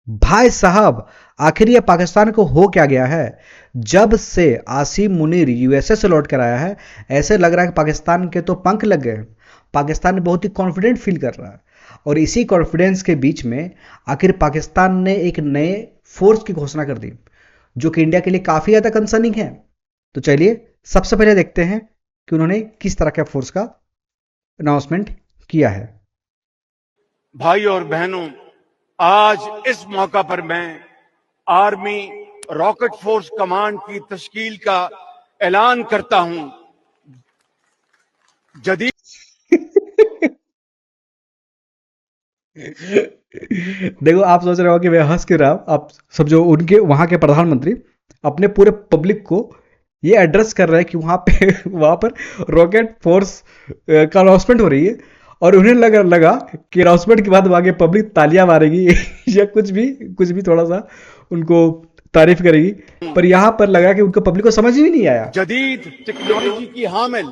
भाई साहब, आखिर ये पाकिस्तान को हो क्या गया है? जब से आसिम मुनीर यूएसए से लौट कर आया है, ऐसे लग रहा है कि पाकिस्तान के तो पंख लग गए हैं। पाकिस्तान बहुत ही कॉन्फिडेंट फील कर रहा है। और इसी कॉन्फिडेंस के बीच में आखिर पाकिस्तान ने एक नए फोर्स की घोषणा कर दी, जो कि इंडिया के लिए काफ़ी ज़्यादा कंसर्निंग है। तो चलिए सबसे पहले देखते हैं कि उन्होंने किस तरह के फोर्स का अनाउंसमेंट किया है। भाई और बहनों, आज इस मौका पर मैं आर्मी रॉकेट फोर्स कमांड की तश्कील का ऐलान करता हूं। जदीद देखो, आप सोच रहे हो कि मैं हंस क्यों रहा हूं। आप सब जो उनके वहां के प्रधानमंत्री अपने पूरे पब्लिक को ये एड्रेस कर रहे हैं कि वहां पे वहां पर रॉकेट फोर्स का अनाउंसमेंट हो रही है। और उन्हें लगा कि अनाउंसमेंट के बाद वहां की पब्लिक तालियां मारेगी या कुछ भी थोड़ा सा उनको तारीफ करेगी। पर यहां पर लगा कि उनको पब्लिक को समझ ही नहीं आया। जदीद टेक्नोलॉजी की हामिल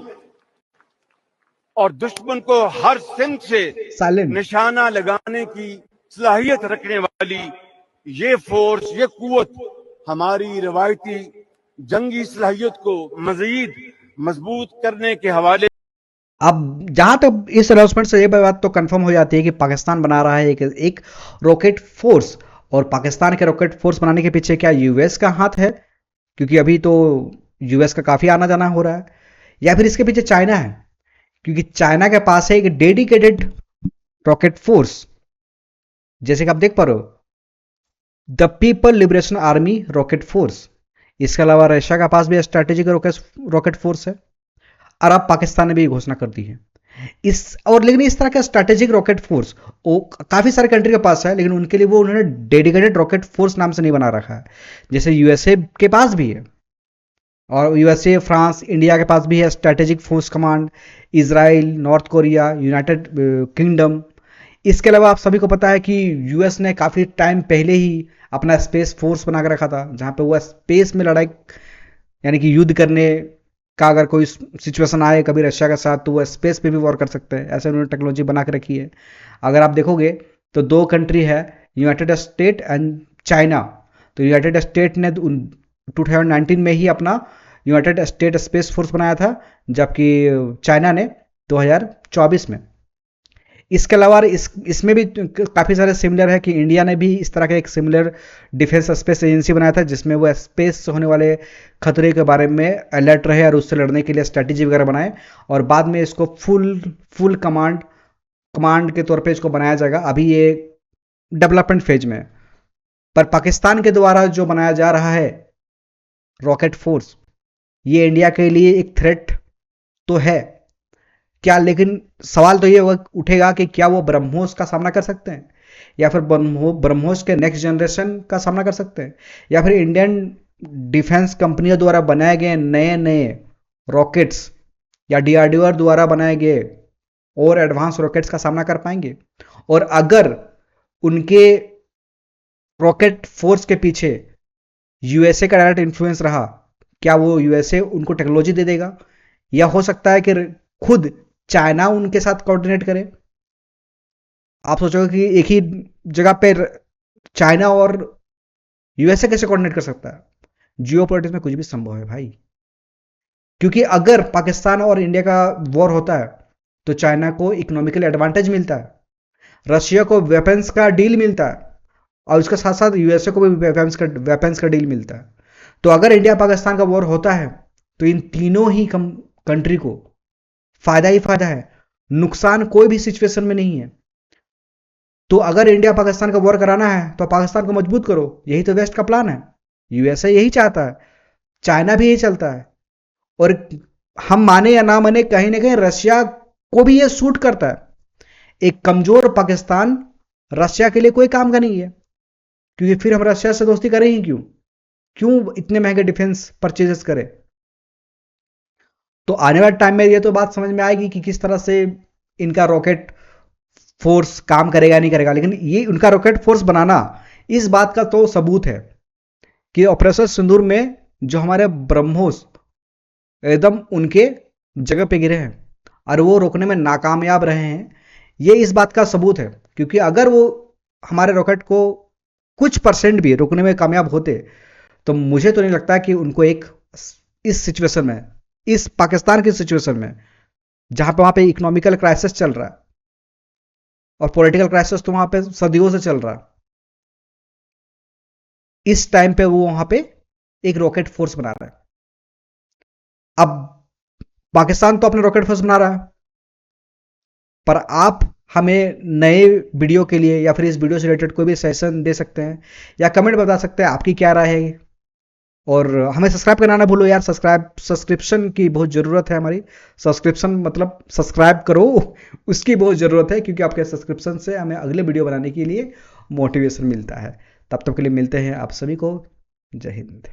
और दुश्मन को हर सिमत से साइलेंट। निशाना लगाने की सलाहियत रखने वाली ये फोर्स, ये कुव्वत हमारी रवायती जंगी सलाहियत को मजीद मजबूत करने के हवाले। अब जहां तक इस अनाउंसमेंट से ये बात तो कंफर्म हो जाती है कि पाकिस्तान बना रहा है एक रॉकेट फोर्स। और पाकिस्तान के रॉकेट फोर्स बनाने के पीछे क्या यूएस का हाथ है? क्योंकि अभी तो यूएस का काफी आना जाना हो रहा है। या फिर इसके पीछे चाइना है? क्योंकि चाइना के पास है एक डेडिकेटेड रॉकेट फोर्स, जैसे कि आप देख पा रहे हो, the people liberation army rocket force. इसके अलावा रशिया का पास भी स्ट्रेटेजिक रॉकेट फोर्स है। और अब पाकिस्तान ने भी घोषणा कर दी है इस। और लेकिन इस तरह का स्ट्रैटेजिक रॉकेट फोर्स वो काफी सारे कंट्री के पास है, लेकिन उनके लिए वो उन्होंने डेडिकेटेड रॉकेट फोर्स नाम से नहीं बना रखा है। जैसे यूएसए के पास भी है, और यूएसए, फ्रांस, इंडिया के पास भी है strategic force command, Israel, north Korea, United kingdom. इसके अलावा आप सभी को पता है कि यूएस ने काफी टाइम पहले ही अपना स्पेस फोर्स बना कर रखा था, जहां पे वह स्पेस में लड़ाई, यानी कि युद्ध करने का अगर कोई सिचुएशन आए कभी रशिया के साथ, तो वो स्पेस पे भी वॉर कर सकते हैं। ऐसे उन्होंने टेक्नोलॉजी बना के रखी है। अगर आप देखोगे तो दो कंट्री है, यूनाइटेड स्टेट एंड चाइना। तो यूनाइटेड स्टेट ने 2019 में ही अपना यूनाइटेड स्टेट स्पेस फोर्स बनाया था, जबकि चाइना ने 2024 में। इसके अलावा इसमें भी काफ़ी सारे सिमिलर है कि इंडिया ने भी इस तरह का एक सिमिलर डिफेंस स्पेस एजेंसी बनाया था, जिसमें वो स्पेस से होने वाले खतरे के बारे में अलर्ट रहे और उससे लड़ने के लिए स्ट्रैटेजी वगैरह बनाए। और बाद में इसको फुल कमांड के तौर पे इसको बनाया जाएगा। अभी ये डेवलपमेंट फेज में है। पर पाकिस्तान के द्वारा जो बनाया जा रहा है रॉकेट फोर्स, ये इंडिया के लिए एक थ्रेट तो है क्या? लेकिन सवाल तो ये उठेगा कि क्या वो ब्रह्मोस का सामना कर सकते हैं, या फिर ब्रह्मोस के नेक्स्ट जनरेशन का सामना कर सकते हैं, या फिर इंडियन डिफेंस कंपनियों द्वारा बनाए गए नए नए रॉकेट्स या डीआरडीओ द्वारा बनाए गए और एडवांस रॉकेट्स का सामना कर पाएंगे? और अगर उनके रॉकेट फोर्स के पीछे यूएसए का डायरेक्ट इन्फ्लुएंस रहा, क्या वो यूएसए उनको टेक्नोलॉजी दे देगा? या हो सकता है कि खुद चाइना उनके साथ कोऑर्डिनेट करे? आप सोचोगे कि एक ही जगह पे चाइना और यूएसए कैसे कोऑर्डिनेट कर सकता है? जियो पॉलिटिक्स में कुछ भी संभव है भाई। क्योंकि अगर पाकिस्तान और इंडिया का वॉर होता है, तो चाइना को इकोनॉमिकल एडवांटेज मिलता है, रशिया को वेपन्स का डील मिलता है, और उसके साथ साथ यूएसए को भी वेपन्स का डील मिलता है। तो अगर इंडिया पाकिस्तान का वॉर होता है, तो इन तीनों ही कंट्री को फायदा ही फायदा है। नुकसान कोई भी सिचुएशन में नहीं है। तो अगर इंडिया पाकिस्तान का वॉर कराना है, तो पाकिस्तान को मजबूत करो। यही तो वेस्ट का प्लान है। यूएसए यही चाहता है, चाइना भी यही चलता है। और हम माने या ना माने, कहीं ना कहीं रशिया को भी यह सूट करता है। एक कमजोर पाकिस्तान रशिया के लिए कोई काम का नहीं है, क्योंकि फिर हम रशिया से दोस्ती करें ही क्यों? क्यों इतने महंगे डिफेंस परचेजेस करें? तो आने वाले टाइम में ये तो बात समझ में आएगी कि किस तरह से इनका रॉकेट फोर्स काम करेगा नहीं करेगा। लेकिन ये उनका रॉकेट फोर्स बनाना, इस बात का तो सबूत है कि ऑपरेशन सिंदूर में जो हमारे ब्रह्मोस एकदम उनके जगह पे गिरे हैं और वो रोकने में नाकामयाब रहे हैं, ये इस बात का सबूत है। क्योंकि अगर वो हमारे रॉकेट को कुछ परसेंट भी रुकने में कामयाब होते, तो मुझे तो नहीं लगता कि उनको एक इस सिचुएशन में, इस पाकिस्तान की सिचुएशन में, जहां पे वहां पे इकोनॉमिकल क्राइसिस चल रहा है और पॉलिटिकल क्राइसिस तो वहां पे सदियों से चल रहा है, इस टाइम पे वो वहां पे एक रॉकेट फोर्स बना रहा है। अब पाकिस्तान तो अपना रॉकेट फोर्स बना रहा है, पर आप हमें नए वीडियो के लिए या फिर इस वीडियो से रिलेटेड कोई भी सजेशन दे सकते हैं या कमेंट बता सकते हैं आपकी क्या राय है। और हमें सब्सक्राइब करना ना भूलो यार, सब्सक्रिप्शन की बहुत ज़रूरत है हमारी। सब्सक्रिप्शन मतलब सब्सक्राइब करो, उसकी बहुत ज़रूरत है, क्योंकि आपके सब्सक्रिप्शन से हमें अगले वीडियो बनाने के लिए मोटिवेशन मिलता है। तब तक के लिए मिलते हैं आप सभी को। जय हिंद।